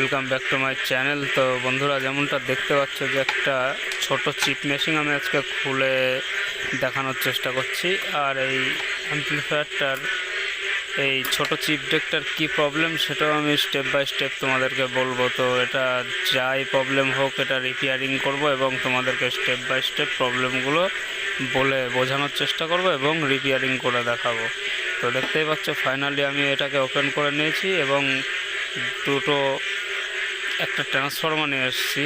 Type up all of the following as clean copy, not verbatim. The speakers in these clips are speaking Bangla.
Welcome back to my channel. তো বন্ধুরা, যেমনটা দেখতে পাচ্ছ যে একটা ছোট চিপ মেশিন আমি আজকে খুলে দেখানোর চেষ্টা করছি। আর এই অ্যাম্পলিফায়ারটার এই ছোট চিপ ডেকটার কী প্রবলেম সেটাও আমি স্টেপ বাই স্টেপ তোমাদেরকে বলবো। তো এটা যাই প্রবলেম হোক এটা রিপেয়ারিং করব এবং তোমাদেরকে স্টেপ বাই স্টেপ প্রবলেমগুলো বলে বোঝানোর চেষ্টা করব এবং রিপেয়ারিং করে দেখাবো। তো দেখতেই পাচ্ছ ফাইনালি আমি এটাকে ওপেন করে নিয়েছি এবং দুটো একটা ট্রান্সফরমার নিয়ে এসেছি।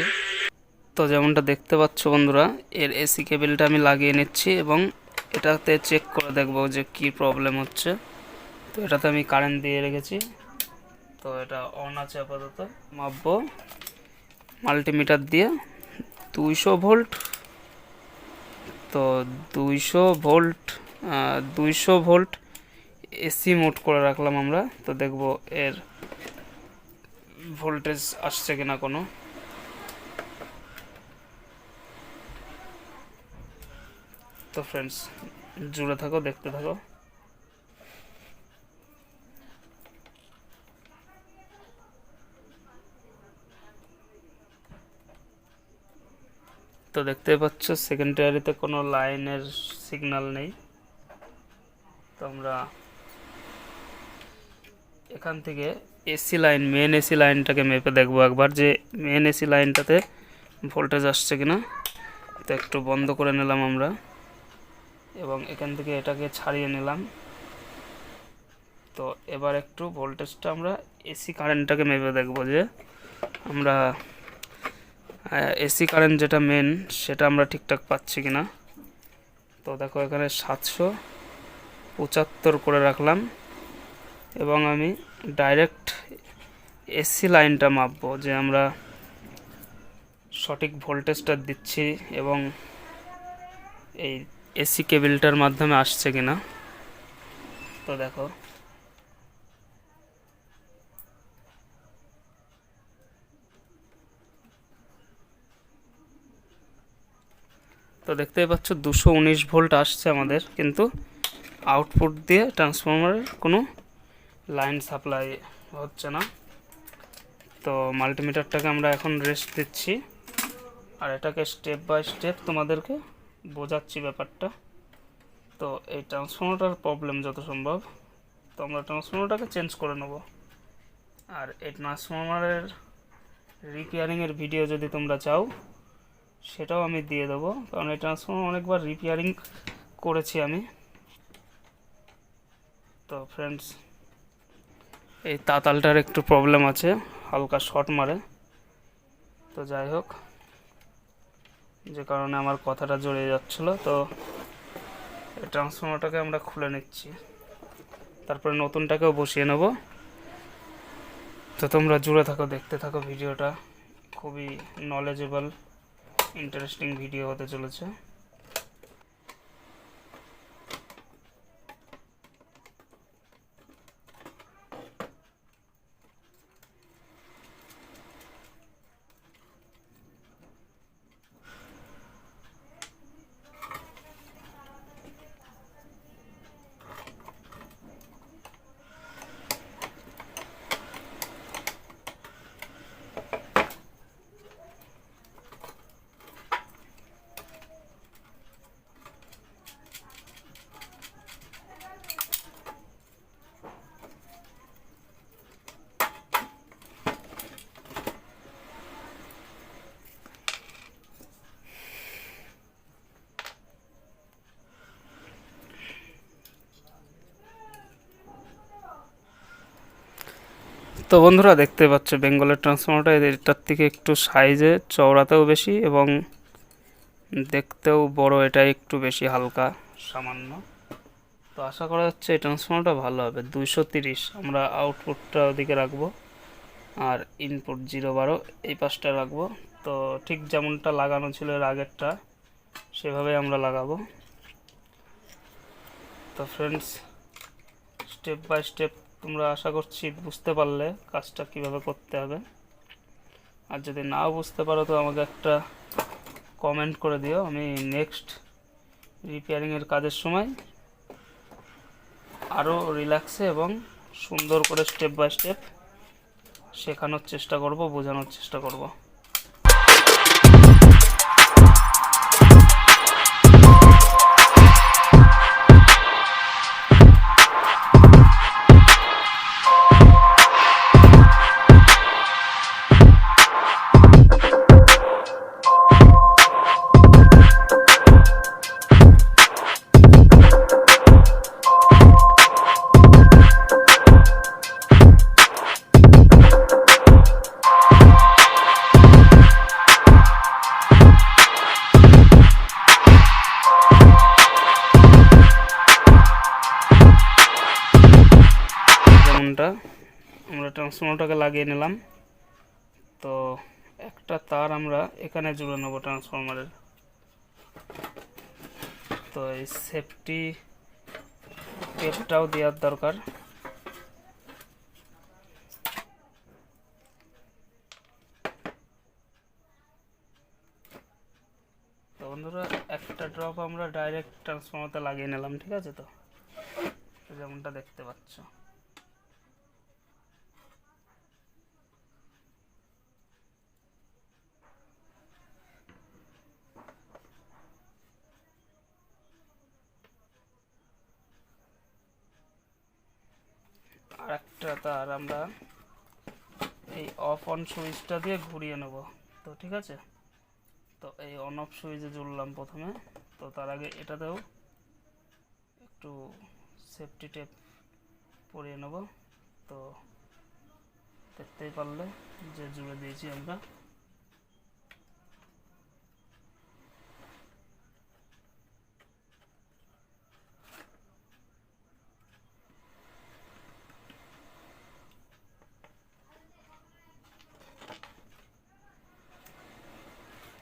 তো যেমনটা দেখতে পাচ্ছ বন্ধুরা, এর এসি কেবেলটা আমি লাগিয়ে নিচ্ছি এবং এটাতে চেক করে দেখব যে কি প্রবলেম হচ্ছে। তো এটাতে আমি কারেন্ট দিয়ে রেখেছি, তো এটা অন আছে আপাতত। মাপবো মাল্টিমিটার দিয়ে 200 ভোল্ট। তো 200 ভোল্ট 200 ভোল্ট এসি মোড করে রাখলাম আমরা। তো দেখব এর ভোল্টেজ আসছে কিনা কোনো। তো ফ্রেন্ডস, জুড়ে থাকো, দেখতে থাকো। তো দেখতে পাচ্ছ সেকেন্ডারিতে কোনো লাইনের সিগন্যাল নেই। তো আমরা এখান থেকে এসি লাইন, মেন এসি লাইনটাকে মেপে দেখবো একবার যে মেন এসি লাইনটাতে ভোল্টেজ আসছে কিনা। তো একটু বন্ধ করে নিলাম আমরা এবং এখান থেকে এটাকে ছাড়িয়ে নিলাম। তো এবার একটু ভোল্টেজটা আমরা এসি কারেন্টটাকে মেপে দেখব যে আমরা এসি কারেন্ট যেটা মেন সেটা আমরা ঠিকঠাক পাচ্ছি কিনা। তো দেখো এখানে 775 করে রাখলাম এবং আমি ডাইরেক্ট এসি লাইনটা মাপবো যে আমরা সঠিক ভোল্টেজটা দিচ্ছি এবং এই এসি কেবলটার মাধ্যমে আসছে কিনা। তো দেখো তো দেখতেই পাচ্ছ 219 ভোল্ট আসছে আমাদের, কিন্তু আউটপুট দিয়ে ট্রান্সফরমারের কোনো লাইন সাপ্লাই হচ্ছে না। তো মাল্টিমিটারটাকে আমরা এখন রেস্ট দিচ্ছি আর এটাকে স্টেপ বাই স্টেপ তোমাদেরকে বোঝাচ্ছি ব্যাপারটা। তো এই ট্রান্সফরমারটার প্রবলেম যত সম্ভব, তো আমরা ট্রান্সফরমারটাকে চেঞ্জ করে নেব। আর এই ট্রান্সফরমারের রিপেয়ারিংয়ের ভিডিও যদি তোমরা চাও সেটাও আমি দিয়ে দেবো, কারণ এই ট্রান্সফরমার অনেকবার রিপেয়ারিং করেছি আমি। তো ফ্রেন্ডস, এই তাতালটার একটু প্রবলেম আছে, হালকা শর্ট মারে। তো যাই হোক, যে কারণে আমার কথাটা জড়িয়ে যাচ্ছিলো। তো এই ট্রান্সফরমারটাকে আমরা খুলে নিচ্ছি, তারপরে নতুনটাকেও বসিয়ে নেব। তো তোমরা জুড়ে থাকো, দেখতে থাকো ভিডিওটা। খুবই নলেজেবল, ইন্টারেস্টিং ভিডিও হতে চলেছে। তো বন্ধুরা, দেখতে পাচ্ছ বেঙ্গলের ট্রান্সফরমারটা এটার থেকে একটু সাইজে চওড়াতেও বেশি এবং দেখতেও বড়, এটা একটু বেশি হালকা সামান্য। তো আশা করা যাচ্ছে এই ট্রান্সফরমারটা ভালো হবে। 230 আমরা আউটপুটটা ওদিকে রাখবো আর ইনপুট 012 এই পাশটা রাখবো। তো ঠিক যেমনটা লাগানো ছিল এর আগেরটা সেভাবে আমরা লাগাবো। তো ফ্রেন্ডস, স্টেপ বাই স্টেপ তোমরা আশা করছি বুঝতে পারলে কাজটা কিভাবে করতে হবে। আর যদি নাও বুঝতে পারো তো আমাকে একটা কমেন্ট করে দিও, আমি নেক্সট রিপেয়ারিংয়ের কাজের সময় আরও রিল্যাক্সে এবং সুন্দর করে স্টেপ বাই স্টেপ শেখানোর চেষ্টা করব, বোঝানোর চেষ্টা করব। আমরা ট্রান্সফর্মারটাকে লাগিয়ে নিলাম। তো একটা তার আমরা এখানে জুড়ে নেব ট্রান্সফর্মারের। তো এই সেফটি টেপটাও দেওয়ার দরকার। তো বন্ধুরা, একটা ড্রপ আমরা ডাইরেক্ট ট্রান্সফর্মারতে লাগিয়ে নিলাম, ঠিক আছে? তো যেমনটা দেখতে পাচ্ছ। আর একটা তার আমরা এই অফ অন সুইচটা দিয়ে ঘুরিয়ে নেব। তো ঠিক আছে, তো এই অন অফ সুইচে জুড়লাম প্রথমে। তো তার আগে এটাতেও একটু সেফটি টেপ পরিয়ে নেব। তো দেখতেই পারলে যে জুড়ে দিয়েছি আমরা।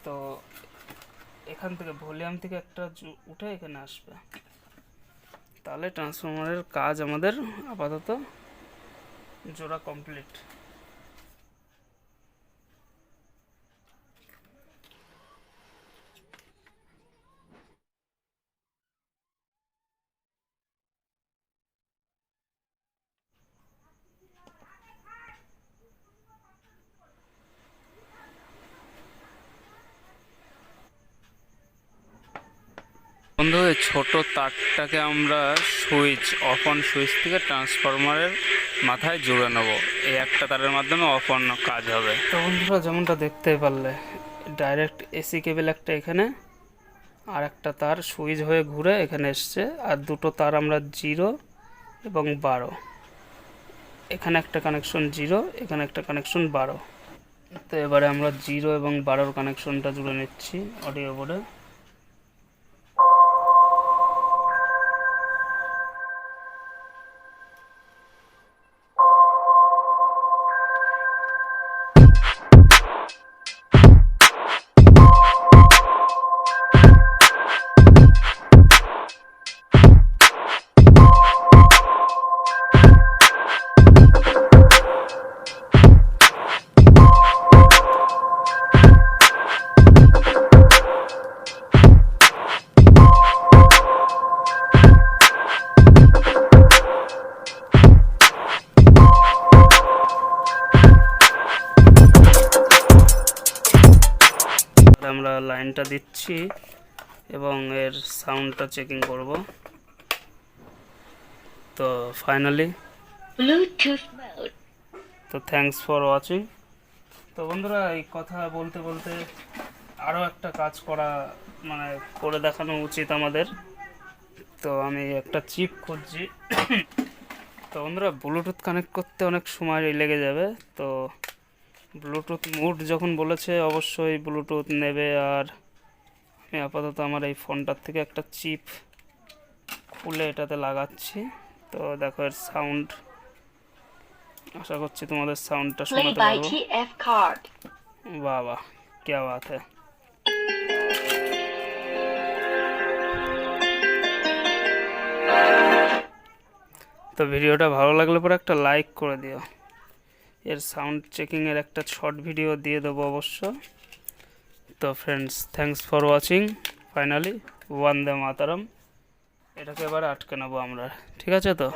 তো এখান থেকে ভলিউম থেকে একটা উঠে এখানে আসবে, তাহলে ট্রান্সফরমারের কাজ আমাদের আপাতত জোড়া কমপ্লিট। বন্ধু, এই ছোট তারটাকে আমরা সুইচ অফ অন সুইচ থেকে ট্রান্সফরমারের মাথায় জুড়ে নেব। এই একটা তারের মাধ্যমে অফ অন কাজ হবে। তো বন্ধুরা, যেমনটা দেখতেই পারলে ডাইরেক্ট এসি কেবল একটা এখানে, আর একটা তার সুইচ হয়ে ঘুরে এখানে এসছে। আর দুটো তার আমরা 0 এবং 12, এখানে একটা কানেকশন 0, এখানে একটা কানেকশন 12। তো এবারে আমরা 0 এবং 12 কানেকশনটা জুড়ে নিচ্ছি অডিও বোর্ডে। আমরা লাইনটা দিচ্ছি এবং এর সাউন্ডটা চেকিং করব। তো ফাইনালি তো থ্যাঙ্কস ফর ওয়াচিং। তো বন্ধুরা, এই কথা বলতে বলতে আরও একটা কাজ করে দেখানো উচিত আমাদের। তো আমি একটা চিপ খুঁজছি। তো বন্ধুরা, ব্লুটুথ কানেক্ট করতে অনেক সময় লেগে যাবে। তো ব্লুটুথ মুড যখন বলেছে অবশ্যই ব্লুটুথ নেবে। আর আমি আপাতত আমার এই ফোনটার থেকে একটা চিপ খুলে এটাতে লাগাচ্ছি। তো দেখো এর সাউন্ড, আশা করছি তোমাদের সাউন্ডটা শোনাতে পারবো। বাহ বাহ, क्या बात है। তো ভিডিওটা ভালো লাগলে পরে একটা লাইক করে দিও। এর সাউন্ড চেকিংয়ের একটা শর্ট ভিডিও দিয়ে দেবো অবশ্য। তো friends, thanks for watching. Finally Bande Mataram. এটাকে এবার আটকে নেবো আমরা, ঠিক আছে? তো